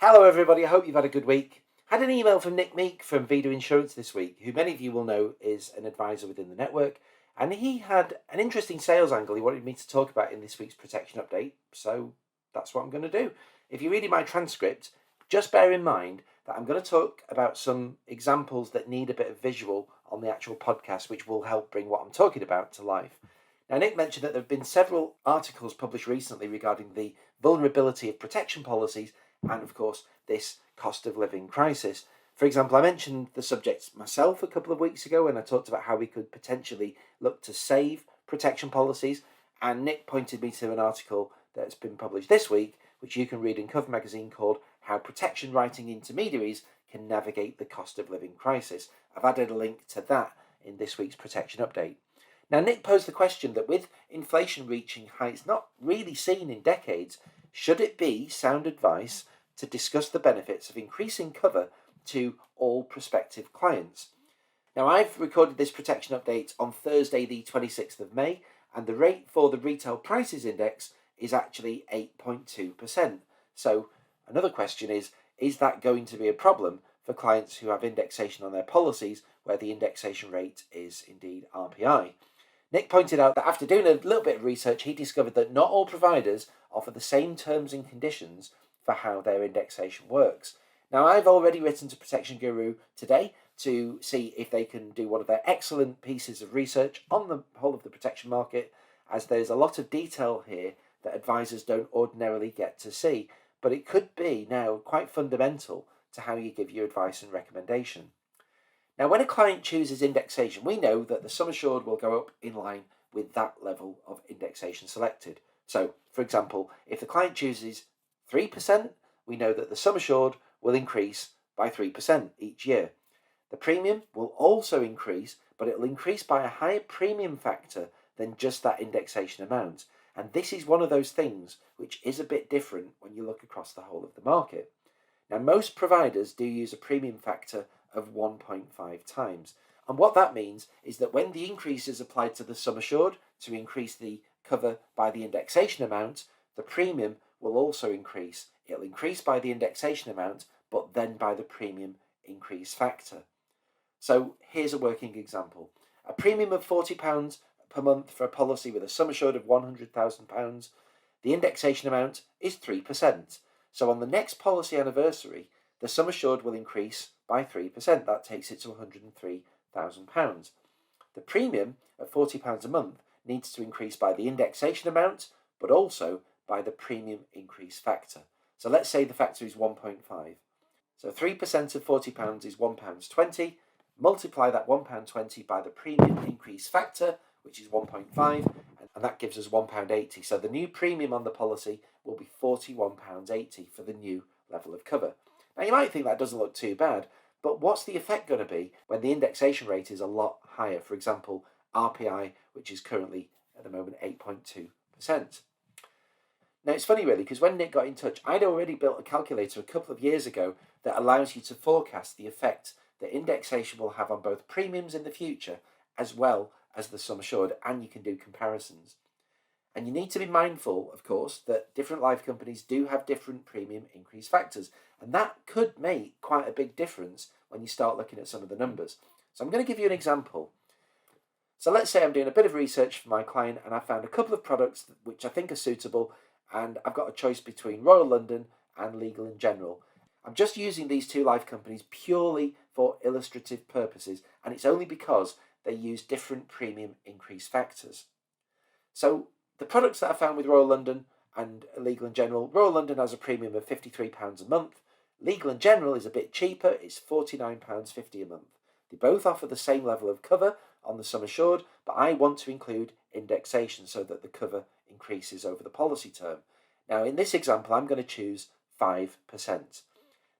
Hello everybody, I hope you've had a good week. Had an email from Nick Meek from Vida Insurance this week, who many of you will know is an advisor within the network, and he had an interesting sales angle he wanted me to talk about in this week's protection update, so that's what I'm going to do. If you're reading my transcript, just bear in mind that I'm going to talk about some examples that need a bit of visual on the actual podcast, which will help bring what I'm talking about to life. Now, Nick mentioned that there have been several articles published recently regarding the vulnerability of protection policies and, of course, this cost of living crisis. For example, I mentioned the subject myself a couple of weeks ago when I talked about how we could potentially look to save protection policies, and Nick pointed me to an article that's been published this week, which you can read in Cover Magazine, called How Protection Writing Intermediaries Can Navigate the Cost of Living Crisis. I've added a link to that in this week's protection update. Now, Nick posed the question that with inflation reaching heights not really seen in decades, should it be sound advice to discuss the benefits of increasing cover to all prospective clients? Now, I've recorded this protection update on Thursday, the 26th of May, and the rate for the Retail Prices Index is actually 8.2%. So another question is that going to be a problem for clients who have indexation on their policies where the indexation rate is indeed RPI? Nick pointed out that after doing a little bit of research, he discovered that not all providers offer the same terms and conditions for how their indexation works. Now, I've already written to Protection Guru today to see if they can do one of their excellent pieces of research on the whole of the protection market, as there's a lot of detail here that advisors don't ordinarily get to see, but it could be now quite fundamental to how you give your advice and recommendation. Now, when a client chooses indexation, we know that the sum assured will go up in line with that level of indexation selected. So, for example, if the client chooses 3%, we know that the sum assured will increase by 3% each year. The premium will also increase, but it will increase by a higher premium factor than just that indexation amount. And this is one of those things which is a bit different when you look across the whole of the market. Now, most providers do use a premium factor of 1.5 times. And what that means is that when the increase is applied to the sum assured to increase the cover by the indexation amount, the premium will also increase. It'll increase by the indexation amount, but then by the premium increase factor. So here's a working example. A premium of £40 per month for a policy with a sum assured of £100,000. The indexation amount is 3%. So on the next policy anniversary, the sum assured will increase by 3%. That takes it to £103,000. The premium of £40 a month needs to increase by the indexation amount, but also by the premium increase factor. So let's say the factor is 1.5. So 3% of £40 is £1.20. Multiply that £1.20 by the premium increase factor, which is 1.5, and that gives us £1.80. So the new premium on the policy will be £41.80 for the new level of cover. Now, you might think that doesn't look too bad, but what's the effect going to be when the indexation rate is a lot higher? For example, RPI, which is currently at the moment 8.2%. Now, it's funny really, because when Nick got in touch, I'd already built a calculator a couple of years ago that allows you to forecast the effect that indexation will have on both premiums in the future as well as the sum assured, and you can do comparisons. And you need to be mindful, of course, that different life companies do have different premium increase factors, and that could make quite a big difference when you start looking at some of the numbers. So I'm going to give you an example. So let's say I'm doing a bit of research for my client and I found a couple of products which I think are suitable, and I've got a choice between Royal London and Legal & General. I'm just using these two life companies purely for illustrative purposes, and it's only because they use different premium increase factors. So the products that I found with Royal London and Legal & General, Royal London has a premium of £53 a month. Legal & General is a bit cheaper, it's £49.50 a month. They both offer the same level of cover on the sum assured, but I want to include indexation so that the cover increases over the policy term. Now, in this example, I'm going to choose 5%.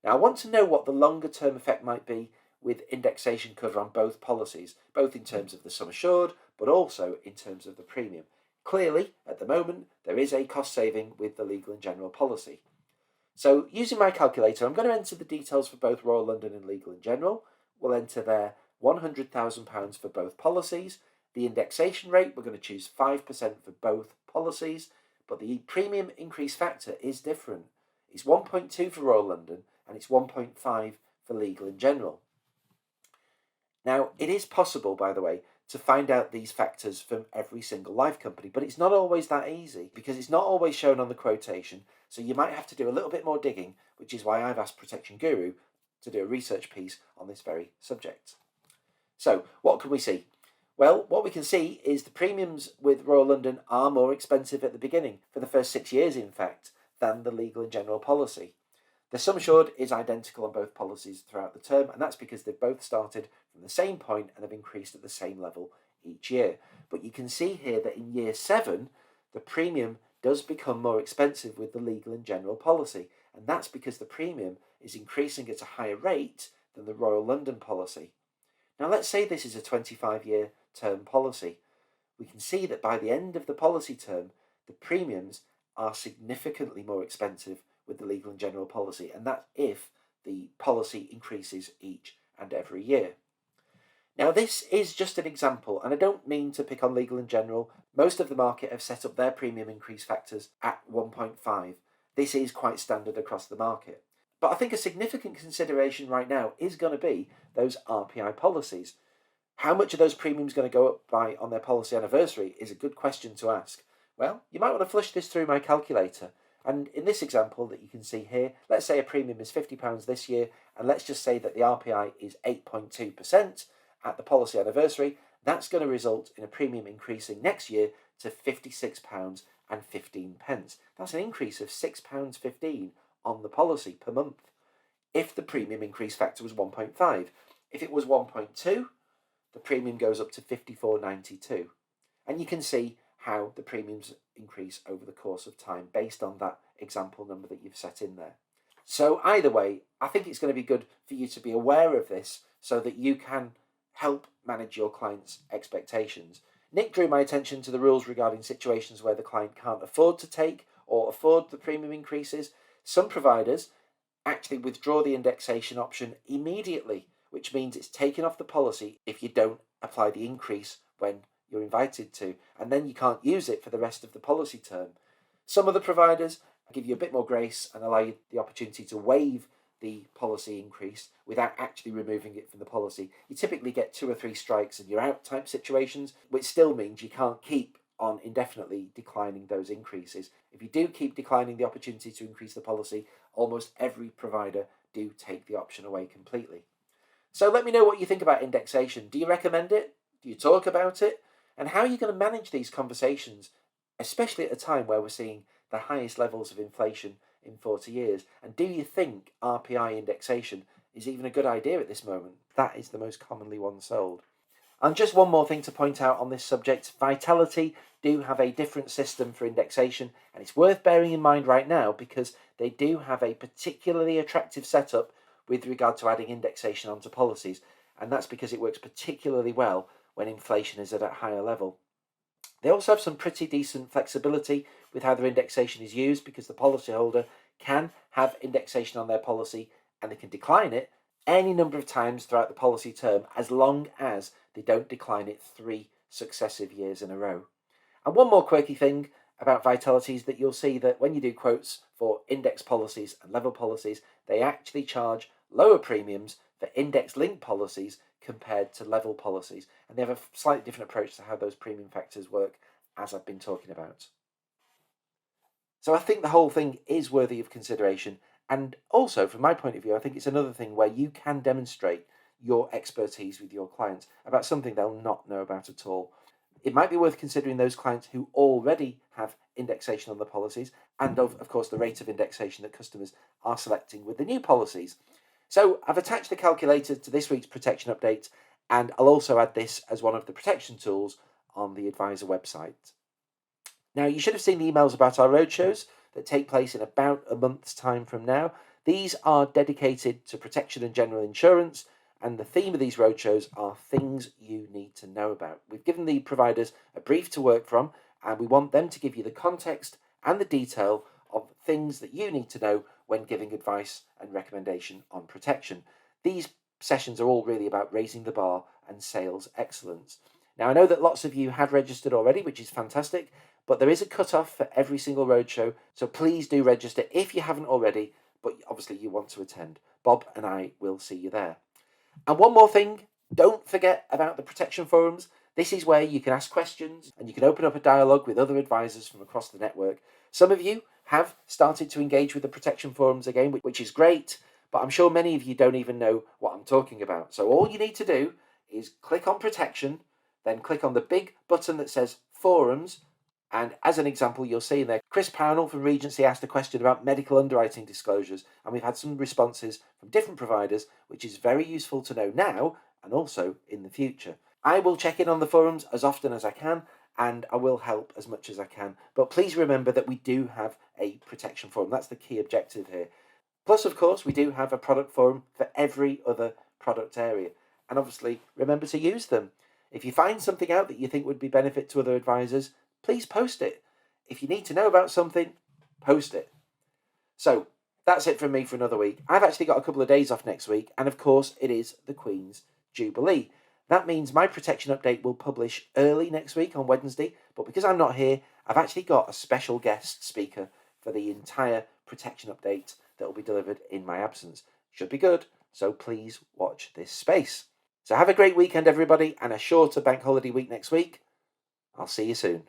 Now, I want to know what the longer term effect might be with indexation cover on both policies, both in terms of the sum assured, but also in terms of the premium. Clearly, at the moment, there is a cost saving with the Legal & General policy. So, using my calculator, I'm going to enter the details for both Royal London and Legal & General. We'll enter there £100,000 for both policies. The indexation rate, we're going to choose 5% for both policies, but the premium increase factor is different. It's 1.2 for Royal London, and it's 1.5 for Legal and General. Now, it is possible, by the way, to find out these factors from every single life company, but it's not always that easy because it's not always shown on the quotation. So you might have to do a little bit more digging, which is why I've asked Protection Guru to do a research piece on this very subject. So what can we see? Well, what we can see is the premiums with Royal London are more expensive at the beginning, for the first 6 years in fact, than the Legal and General policy. The sum assured is identical on both policies throughout the term, and that's because they've both started from the same point and have increased at the same level each year. But you can see here that in year 7, the premium does become more expensive with the Legal and General policy, and that's because the premium is increasing at a higher rate than the Royal London policy. Now let's say this is a 25-year term policy. We can see that by the end of the policy term, the premiums are significantly more expensive with the Legal and General policy, and that's if the policy increases each and every year. Now this is just an example, and I don't mean to pick on Legal and General. Most of the market have set up their premium increase factors at 1.5. This is quite standard across the market. But I think a significant consideration right now is going to be those RPI policies. How much are those premiums going to go up by on their policy anniversary is a good question to ask. Well, you might want to flush this through my calculator. And in this example that you can see here, let's say a premium is £50 this year, and let's just say that the RPI is 8.2% at the policy anniversary. That's going to result in a premium increasing next year to £56.15. That's an increase of £6.15 on the policy per month if the premium increase factor was 1.5. If it was 1.2, the premium goes up to £54.92. And you can see how the premiums increase over the course of time based on that example number that you've set in there. So either way, I think it's going to be good for you to be aware of this so that you can help manage your client's expectations. Nick drew my attention to the rules regarding situations where the client can't afford to take or afford the premium increases. Some providers actually withdraw the indexation option immediately, which means it's taken off the policy if you don't apply the increase when you're invited to, and then you can't use it for the rest of the policy term. Some other providers give you a bit more grace and allow you the opportunity to waive the policy increase without actually removing it from the policy. You typically get 2 or 3 strikes and you're out type situations, which still means you can't keep on indefinitely declining those increases. If you do keep declining the opportunity to increase the policy, almost every provider do take the option away completely. So let me know what you think about indexation. Do you recommend it? Do you talk about it? And how are you going to manage these conversations, especially at a time where we're seeing the highest levels of inflation in 40 years? And do you think RPI indexation is even a good idea at this moment? That is the most commonly one sold. And just one more thing to point out on this subject, Vitality do have a different system for indexation, and it's worth bearing in mind right now because they do have a particularly attractive setup with regard to adding indexation onto policies, and that's because it works particularly well when inflation is at a higher level. They also have some pretty decent flexibility with how their indexation is used because the policyholder can have indexation on their policy and they can decline it any number of times throughout the policy term as long as they don't decline it 3 successive years in a row. And one more quirky thing about Vitality is that you'll see that when you do quotes for index policies and level policies, they actually charge lower premiums for index-linked policies compared to level policies. And they have a slightly different approach to how those premium factors work, as I've been talking about. So I think the whole thing is worthy of consideration. And also, from my point of view, I think it's another thing where you can demonstrate your expertise with your clients about something they'll not know about at all. It might be worth considering those clients who already have indexation on the policies and of course the rate of indexation that customers are selecting with the new policies. So I've attached the calculator to this week's protection update, and I'll also add this as one of the protection tools on the Advisor website. Now, you should have seen the emails about our roadshows that take place in about a month's time from now. These are dedicated to protection and general insurance, and the theme of these roadshows are things you need to know about. We've given the providers a brief to work from, and we want them to give you the context and the detail of things that you need to know when giving advice and recommendation on protection. These sessions are all really about raising the bar and sales excellence. Now, I know that lots of you have registered already, which is fantastic, But there is a cut-off for every single roadshow, so please do register if you haven't already, but obviously you want to attend. Bob and I will see you there. And one more thing, don't forget about the protection forums. This is where you can ask questions and you can open up a dialogue with other advisors from across the network. Some of you have started to engage with the protection forums again, which is great, but I'm sure many of you don't even know what I'm talking about. So all you need to do is click on protection, then click on the big button that says forums. And as an example, you'll see in there, Chris Pownell from Regency asked a question about medical underwriting disclosures, and we've had some responses from different providers, which is very useful to know now and also in the future. I will check in on the forums as often as I can, and I will help as much as I can. But please remember that we do have a protection forum. That's the key objective here. Plus, of course, we do have a product forum for every other product area. And obviously, remember to use them. If you find something out that you think would be benefit to other advisors, please post it. If you need to know about something, post it. So, that's it from me for another week. I've actually got a couple of days off next week, and of course, it is the Queen's Jubilee. That means my protection update will publish early next week on Wednesday, but because I'm not here, I've actually got a special guest speaker for the entire protection update that will be delivered in my absence. Should be good, so please watch this space. So have a great weekend, everybody, and a shorter bank holiday week next week. I'll see you soon.